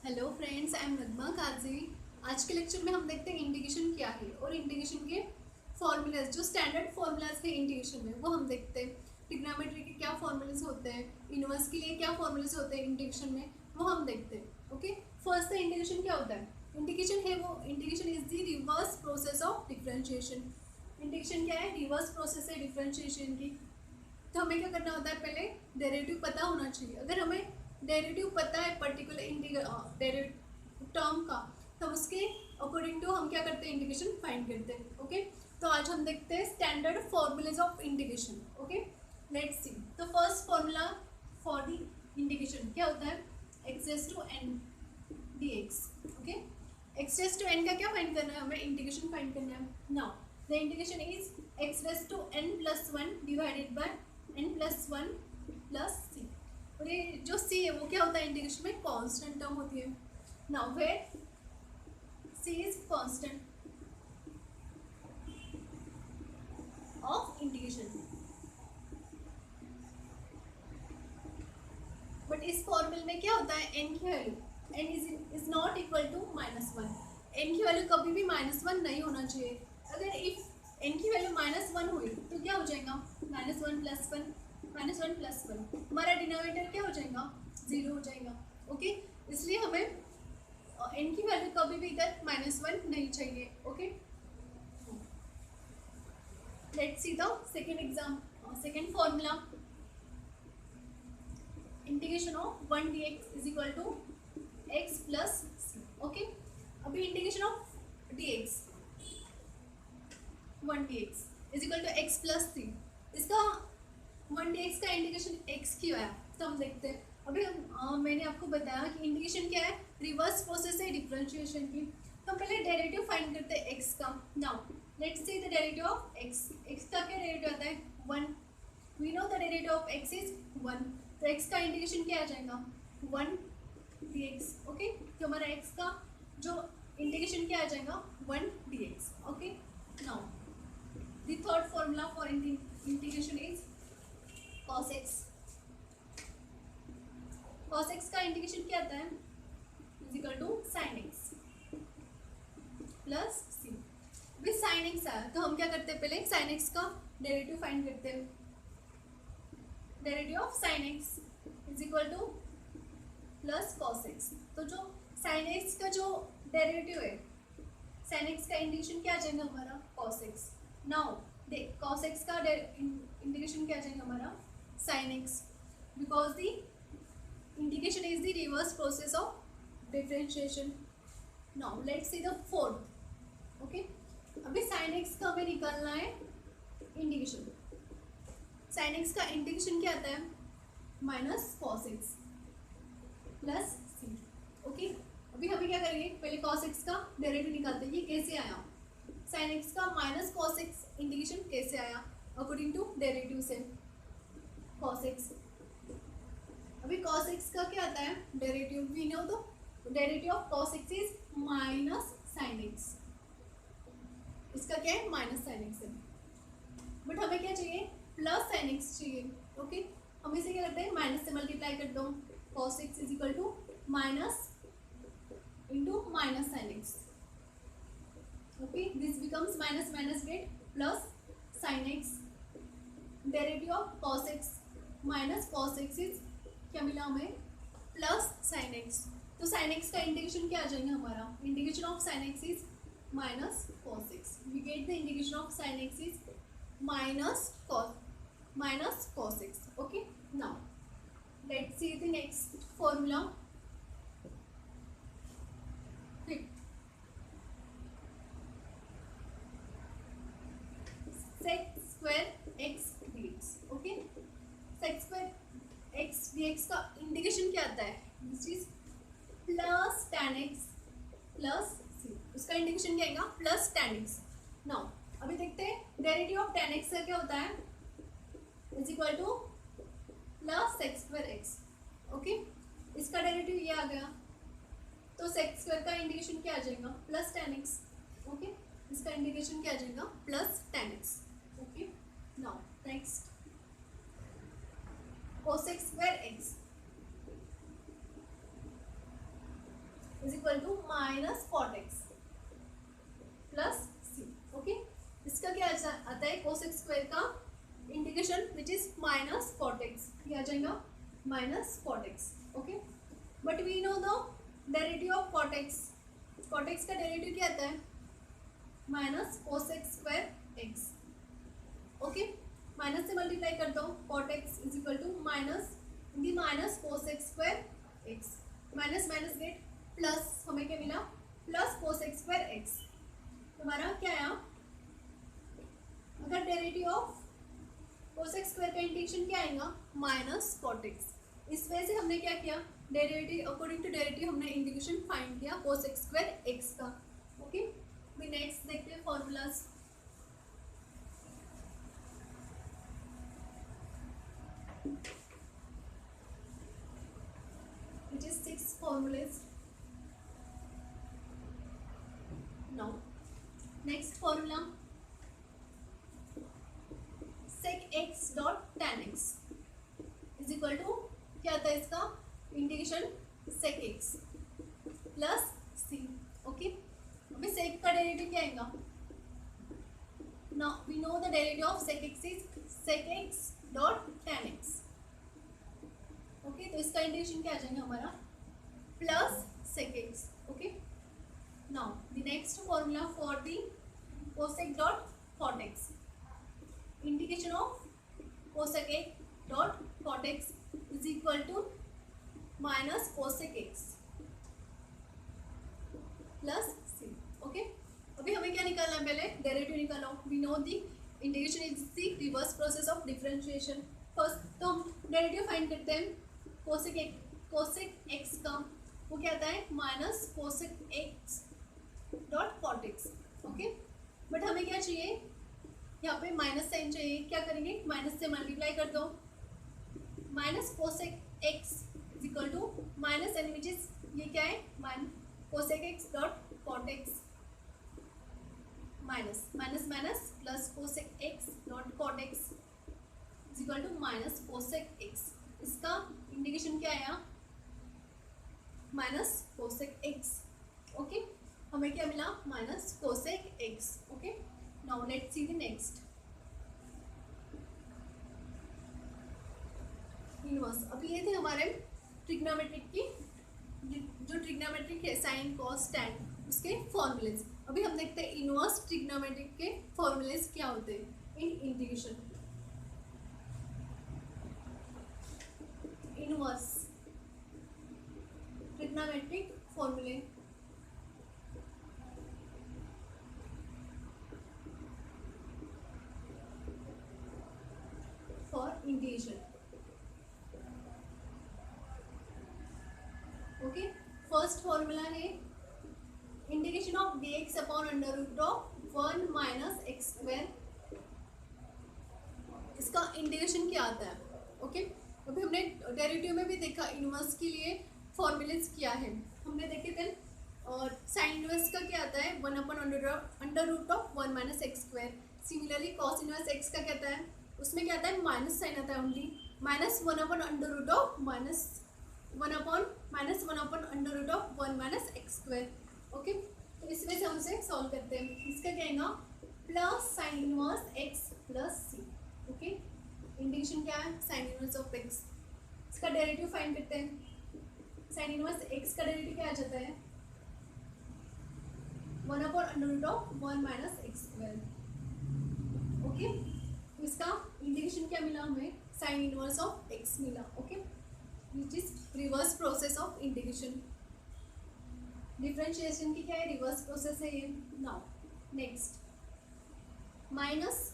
Hello friends, I am नगमा काजी। आज के lecture में हम देखते हैं इंटीग्रेशन क्या है और इंटीग्रेशन के फॉर्मूलाज, जो स्टैंडर्ड फॉर्मूलाज है इंटीग्रेशन में, वो हम देखते हैं। ट्रिग्नोमेट्री के क्या फॉर्मूलाज होते हैं, इनवर्स के लिए क्या फॉर्मूलाज होते हैं इंटीग्रेशन में, वो हम देखते हैं। ओके, फर्स्ट इंटीग्रेशन क्या होता है? इंटीग्रेशन है वो, integration is the reverse process of differentiation. Integration क्या है? रिवर्स प्रोसेस है डिफरेंशिएशन की। तो हमें क्या करना होता है? पहले डेरिवेटिव पता होना चाहिए। अगर हमें डेरिवेटिव पता है पर्टिकुलर डेरिवेटिव टर्म का, तो उसके अकॉर्डिंग टू हम क्या करते हैं? इंटीग्रेशन फाइंड करते हैं। ओके, तो आज हम देखते हैं standard formulas of integration. Okay, let's see. तो first formula for the integration क्या होता है? X raise to N D x. Okay, X raise to N का क्या फाइंड करना है? हमें इंटीग्रेशन फाइंड करना है। Now the integration is X raise to N plus one divided by N plus one plus C. और ये जो सी है वो क्या होता है इंटीग्रेशन में? कांस्टेंट टर्म होती है। Now where c is constant of integration. But इस फॉर्मूले में क्या होता है? एन की वैल्यू n is not equal to minus one. N की वैल्यू कभी भी माइनस वन नहीं होना चाहिए। अगर इफ एन की वैल्यू माइनस वन हुई तो क्या हो जाएगा? Minus one plus one, minus one plus one, हमारा डिनोमिनेटर क्या हो जाएगा? जीरो हो जाएगा। ओके, इसलिए हमें एन की वैल्यू कभी भी इधर माइनस वन नहीं चाहिए। Okay, let's see the second exam, second formula. Integration of one D x is equal to X plus C. Okay, अभी integration of D X one D x is equal to X plus C. इसका one D X का integration X क्यों है, तो हम देखते हैं। अभी मैंने आपको बताया कि इंटीग्रेशन क्या है? रिवर्स प्रोसेस है डिफरेंशिएशन की। तो हम पहले डेरिवेटिव फाइंड करते हैं एक्स का। Now let's see the derivative of x. X का क्या डेरिवेटिव आता है? One. We know the derivative of x is one. तो एक्स का इंटीग्रेशन क्या आ जाएगा? One D x. ओके, तो हमारा एक्स का जो इंटीग्रेशन क्या आ जाएगा? One D x. Okay, now the third formula for integration is cos x। cos x का इंटीग्रेशन क्या आता है? Is equal to sin x plus c। अभी sin x आया तो हम क्या करते हैं? पहले sin x का डेरिवेटिव फाइंड करते हैं। Derivative of sin x is equal two plus cos x। तो जो sin x का जो डेरिवेटिव है, sin x का इंटीग्रेशन क्या आ जाएगा हमारा? cos x। नाउ देख, cos x का इंटीग्रेशन क्या आ जाएगा हमारा? sin x, because the integration is the reverse process of differentiation. Now let's see the fourth. Okay, अभी sin x का हमें निकालना है इंटीग्रेशन। sin x का इंटीग्रेशन क्या आता है? Minus cos x plus c। Okay, अभी हमें क्या करेंगे? पहले cos x का डेरिवेटिव निकालते हैं। ये कैसे आया? sin x का माइनस cos x इंटीग्रेशन कैसे आया? अकॉर्डिंग टू डेरिवेटिव से cos x। अभी cos x का क्या आता है? Derivative we know. तो derivative of cos x is minus sin x। इसका क्या है? माइनस sin x है। बट हमें क्या चाहिए? प्लस sin x चाहिए। ओके, हम इसे क्या करते हैं? माइनस से मल्टीप्लाई कर दो। cos x is equal to minus into minus sin x। Okay, this becomes minus minus get plus sin x। Derivative of cos x minus cos x is क्या मिला हमें? Plus sin x। तो sin x का integration क्या आ जाएगा हमारा? Integration of sin x is minus cos x। We get the integration of sin x is minus cos x। Okay, now let's see the next formula. sec square x dx। Okay, sec square x dx का integration क्या आता है? This is plus tan x plus c। उसका integration क्या आएगा? Plus tan x। Now अभी देखते हैं डेरिवेटिव ऑफ tan x का क्या होता है? Is equal two plus sec square x। Okay, इसका डेरिवेटिव ये आ गया, तो sec स्क्वायर का इंटीग्रेशन क्या आ जाएगा? Plus tan x। ओके, इसका इंटीग्रेशन क्या आ जाएगा? Plus tan x। Okay, now next cos x square x। Is equal to minus cot x plus C. Okay, इसका क्या आता है कोसेक स्क्वायर का integration which is minus cot x, ये आ जाएगा minus cot x. Okay, but we know the derivative of cot x. Cot x का derivative क्या आता है minus cosec square x. Okay, minus से मल्टीप्लाई कर दो, cot x is equal to minus the minus cosec square x, minus minus get plus, हमें क्या मिला प्लस कोसेक स्क्वायर एक्स। हमारा क्या आया, अगर डेरिवेटिव ऑफ कोसेक स्क्वायर का इंटीग्रेशन क्या आएगा माइनस कॉट एक्स। इस वजह से हमने क्या किया, डेरिवेटिव अकॉर्डिंग टू डेरिवेटिव हमने इंटीग्रेशन फाइंड किया कोसेक स्क्वायर एक्स का। ओके, अभी नेक्स्ट देखते हैं formulas. which is 6 formulas. Now next formula sec x dot tan x is equal to क्या आता है इसका integration sec x plus c। Okay, अभी sec का डेरिवेटिव क्या आएगा, now we know the derivative of sec x is sec x dot tan x। Okay, तो इसका इंटीग्रेशन क्या आ जाएगा हमारा plus sec x। Okay, now the next formula for the cosec dot cot x, integration of cosec x dot cot x is equal to minus cosec x plus c। Okay, अभी हमें क्या निकालना है, पहले डेरिवेटिव निकालो। We know the integration is the reverse process of differentiation. First तो हम derivative find करते हैं कोसेक एक्स का, वो क्या आता है minus cosec x dot cot x. Okay, but हमें क्या चाहिए, यहाँ पे माइनस साइन चाहिए, क्या करेंगे माइनस से मल्टीप्लाई कर दो, minus cosec x is equal to minus n which is ये क्या है cosec x dot cot x minus minus minus plus cosec x dot cot x is equal to minus cosec x. इसका integration क्या आया minus cosec x. Okay, हमें क्या मिला minus cosec x. Okay, now let's see the next inverse. अभी ये थे हमारे ट्रिग्नोमेट्रिक की जो ट्रिग्नोमेट्रिक है साइन कॉस टैन उसके फॉर्मूलेज। अभी हम देखते हैं इनवर्स ट्रिग्नोमेट्रिक के फॉर्मूलेज क्या होते हैं इन इंटीग्रेशन। इनवर्स ट्रिग्नोमेट्रिक फॉर्मूले for integration. Okay, first formula है integration of dx upon under root of 1 minus x square. इसका इंटीग्रेशन क्या आता है। ओके, अभी हमने डेरिवेटिव में भी देखा इनवर्स के लिए फॉर्मूलेज किया है, हमने देखे थे। और साइन इनवर्स का क्या आता है 1 upon under root of 1 minus x square. Similarly cos inverse x का क्या आता है, उसमें क्या आता है माइनस साइन आता है only, minus 1 upon under root of minus 1 upon under root of 1 minus x square. Okay, तो इस वजह से हम इसे सॉल्व करते हैं। इसका क्या आएगा plus sine inverse X plus सी। ओके, इंटीग्रेशन क्या है साइन इनवर्स ऑफ एक्स, इसका डेरिवेटिव फाइंड करते हैं। साइन इनवर्स एक्स का डेरिवेटिव क्या आ जाता है 1 upon under root of 1 minus x square. Okay, तो इसका इंटीग्रेशन क्या मिला हमें साइन इनवर्स ऑफ एक्स मिला। Okay, which is reverse process of integration. Differentiation की क्या है रिवर्स प्रोसेस है ये। नाउ नेक्स्ट माइनस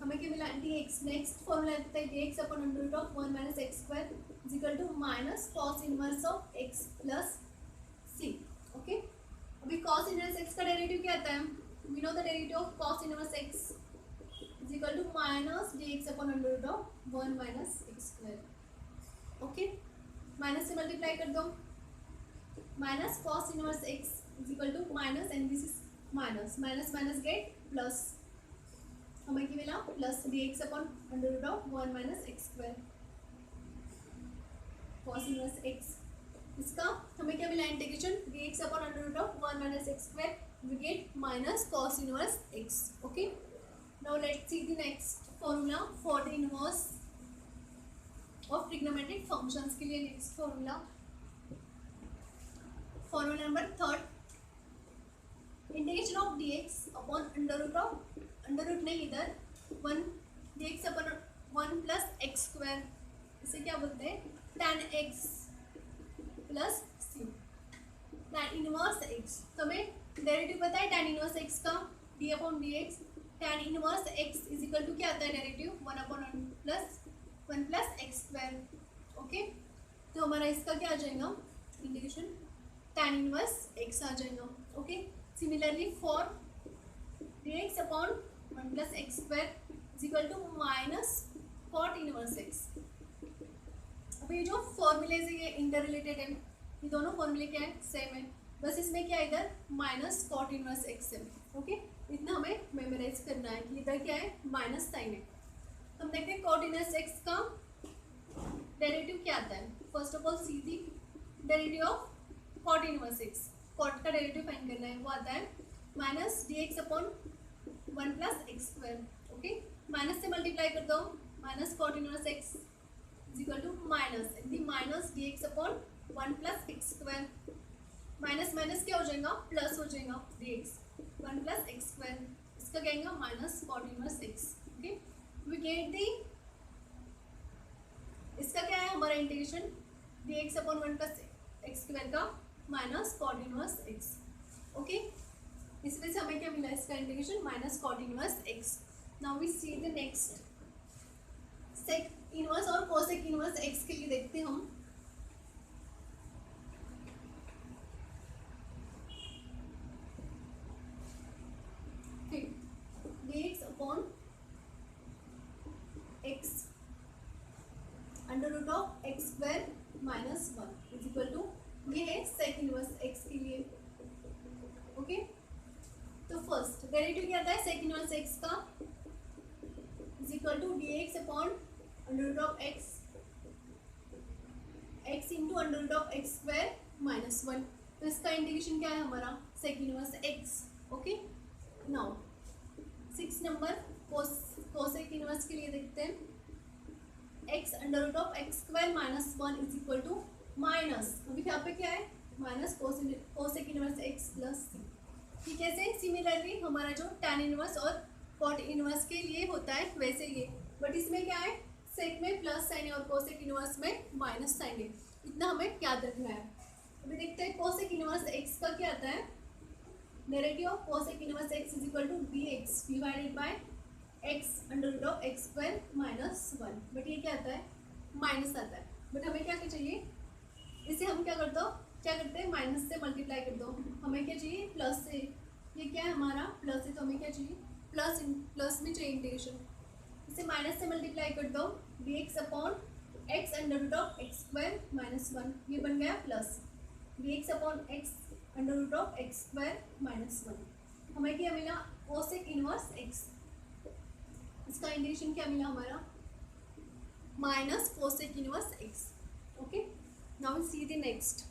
हमें क्या मिला dx। नेक्स्ट फॉर्मूला लगता है dx upon under root of 1 minus x square is equal to minus cos inverse of x plus c। Okay, अभी कॉस इनवर्स x का डेरिवेटिव क्या आता है, we know the derivative of cos inverse x is equal to minus dx upon under root of 1 minus x square. Okay, minus से multiply कर दो, minus cos inverse x is equal to minus and this is minus minus minus get plus, हमें क्या मिला plus dx upon under root of 1 minus x square cos inverse x इसका हमें क्या मिला integration dx upon under root of 1 minus x square we get minus cos inverse x. Okay, now let's see the next formula for the inverse of trigonometric functions के लिए. Next formula number third, integration of dx upon under root नहीं इधर 1 dx upon 1 plus x square, इसे क्या बोलते हैं tan x plus c, tan inverse x. तो हमें डेरिवेटिव पता है tan इनवर्स x का d upon d x. tan inverse x is equal to क्या आता है derivative 1 upon 1 plus x square. Okay, तो हमारा इसका क्या आ जाएगा इंटीग्रेशन tan इनवर्स x आ जाएगा. Okay, similarly for dx upon 1 plus x square is equal to minus cot inverse x. अब ये जो फॉर्मूलेज है ये इंटर रिलेटेड है, ये दोनों फॉर्मूले क्या है सेम है, बस इसमें क्या है इधर माइनस कॉट इनवर्स एक्स है. ओके, इतना हमें मेमोराइज करना है कि इधर क्या है माइनस साइन है. हम देखते हैं कॉट इनवर्स एक्स का डेरिवेटिव क्या आता है. First of all see the derivative of cot inverse x. Cot का डेरिवेटिव फाइंड करना है, वो आता है minus d x upon 1 plus x square. Okay, minus से मल्टीप्लाई कर दो, minus cot inverse x equal to minus d x upon 1 plus x square. Minus minus क्या हो जाएगा प्लस हो जाएगा d x 1 plus x square. इसका क्या आएगा minus cot inverse X. Okay, we get the इसका क्या है हमारा integration D x upon 1 plus x square का minus cot inverse X. Okay, इस वजह से हमें क्या मिला इसका integration minus cot inverse X. Now we see the next sec inverse और कोसेक इनवर्स एक्स के लिए देखते हैं हम. dx upon x under root of x square minus 1 is equal to, ये है सेक इनवर्स x के लिए. ओके, तो फर्स्ट डेरिवेटिव क्या आता है सेक इनवर्स x का is equal to dx upon under root of x into under root of x square minus 1. तो इसका इंटीग्रेशन क्या है हमारा sec inverse x. Okay, now 6 number cosec inverse के लिए देखते हैं. x under root of x square minus 1 is equal to minus, अभी यहाँ पे क्या है minus cosec inverse x plus C. ठीक है, से सिमिलरली हमारा जो tan इनवर्स और कॉट इनवर्स के लिए होता है वैसे ये, बट इसमें क्या है सेक में प्लस साइन है और कोसेक इनवर्स में माइनस साइन है. इतना हमें याद रखना है. अभी देखते हैं कोसेक इनवर्स x का क्या आता है. Derivative of cosec inverse x is equal to dx divided by x under root of x square minus 1. But ये क्या आता है माइनस आता है, बट हमें क्या चाहिए इसे हम क्या करते हैं माइनस से मल्टीप्लाई कर दो. हमें क्या चाहिए प्लस से, ये क्या है हमारा प्लस है तो हमें क्या चाहिए प्लस में चाहिए इंटीग्रेशन. इसे माइनस से मल्टीप्लाई कर दो dx upon x under root of x square minus 1, ये बन गया plus dx upon x under root of x square minus 1. हमें क्या मिला कोसेक इनवर्स x. इसका इंटीग्रेशन क्या मिला हमारा minus cosec inverse x. Okay, now we see the next.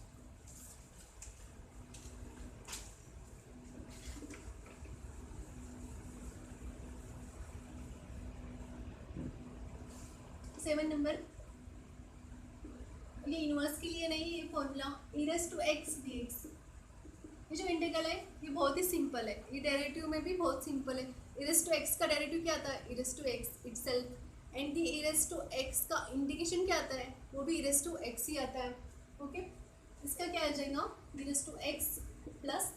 Seven number, ये इनवर्स के लिए नहीं, ये formula e raise to x dx. ये जो इंटीग्रल है ये बहुत ही सिंपल है, ये डेरिवेटिव में भी बहुत सिंपल है. e रेज़ टू x का डेरिवेटिव क्या आता है e raise to x itself, and the e raise to x का इंटीग्रेशन क्या आता है वो भी e रेज़ टू x ही आता है. ओके, इसका क्या आ जाएगा e raise to x plus.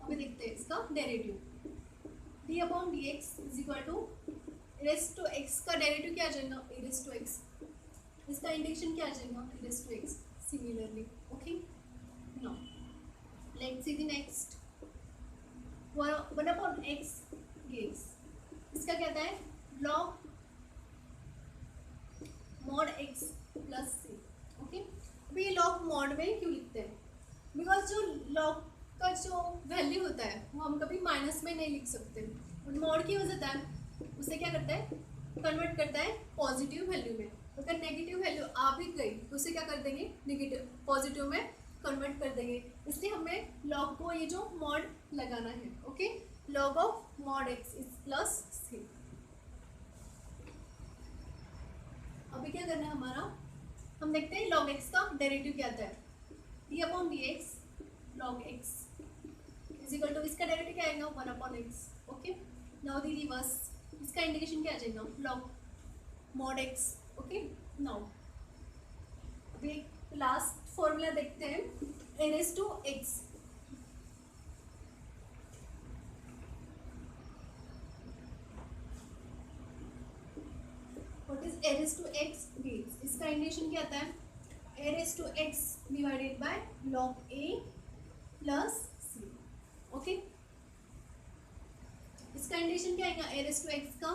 अभी देखते हैं इसका derivative d upon d x is equal to raise to x का डेरिवेटिव क्या आ जाएगा e रेस टू एक्स. इसका इंटीग्रेशन क्या आ जाएगा e raise to x similarly. Okay, now let's see the next. 1 upon x dx, इसका क्या आता है log मॉड x प्लस सी. ओके, अभी ये log मॉड में क्यों लिखते हैं, बिकॉज जो log का जो वैल्यू होता है वो हम कभी माइनस में नहीं लिख सकते. मॉड की वजह है उसे क्या करता है कन्वर्ट करता है पॉजिटिव वैल्यू में. तो अगर नेगेटिव वैल्यू आ भी गई तो उसे क्या कर देंगे, नेगेटिव पॉजिटिव में कन्वर्ट कर देंगे। इसलिए हमें लॉग को ये जो मॉड लगाना है। Okay, log of mod X is plus C. अभी क्या करना है हमारा, हम देखते हैं लॉग एक्स का डेरिवेटिव क्या आता है। D upon d x log x is equal to, इसका डेरिवेटिव क्या आएगा, 1 upon x. Okay, now the reverse, इसका इंडिकेशन क्या आ जाएगा, log mod x. Okay, now अभी लास्ट फॉर्मूला देखते हैं, n is to x। What is n is to x dx, इसका इंडिकेशन क्या आता है, n is to x divided by log a plus c। Okay, इसका इंडिकेशन क्या आएगा, n is to x का,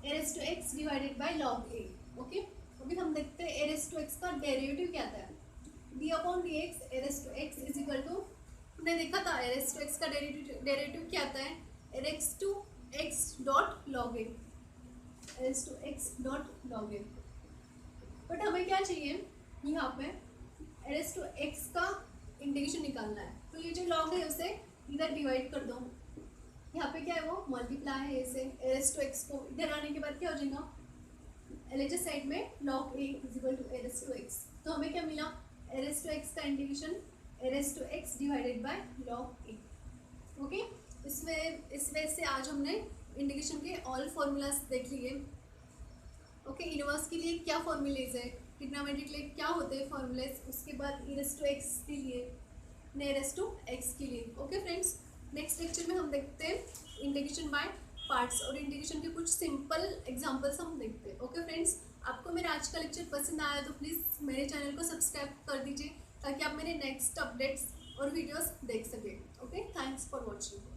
n is to x divided by log a। Okay, अभी हम देखते हैं n is to x का डेरिवेटिव क्या आता है, d upon d x n is to x is equal to, हमने देखा था n is to x का डेरिवेटिव क्या आता है, n is to x dot log a, n is to x dot log a। But हमें क्या चाहिए यहाँ पे, n is to x का इंटीग्रेशन निकालना है, तो ये जो log है उसे इधर डिवाइड कर दो, यहाँ पे क्या है वो मल्टीप्लाई है इसे, n is to x को इधर आने के बाद क्या हो जाएगा, LHS साइड में log a is equal to n is to x। तो हमें क्या मिला, n is to x का integration n is to x divided by log a। Okay, इस वजह से आज हमने इंटीग्रेशन के ऑल फॉर्मूलाज देख लिए। ओके, इनवर्स के लिए क्या फॉर्मूलेज है, ट्रिग्नोमेट्री के लिए क्या होते हैं फॉर्मूलेज, उसके बाद e raised to x के लिए, n raised to x के लिए। ओके फ्रेंड्स, नेक्स्ट लेक्चर में हम देखते हैं इंटीग्रेशन बाय पार्ट्स और इंटीग्रेशन के कुछ सिंपल एग्जांपल्स हम देखते हैं। ओके फ्रेंड्स, आपको मेरा आज का लेक्चर पसंद आया तो प्लीज़ मेरे चैनल को सब्सक्राइब कर दीजिए ताकि आप मेरे नेक्स्ट अपडेट्स और वीडियोस देख सकें। Okay, thanks for watching.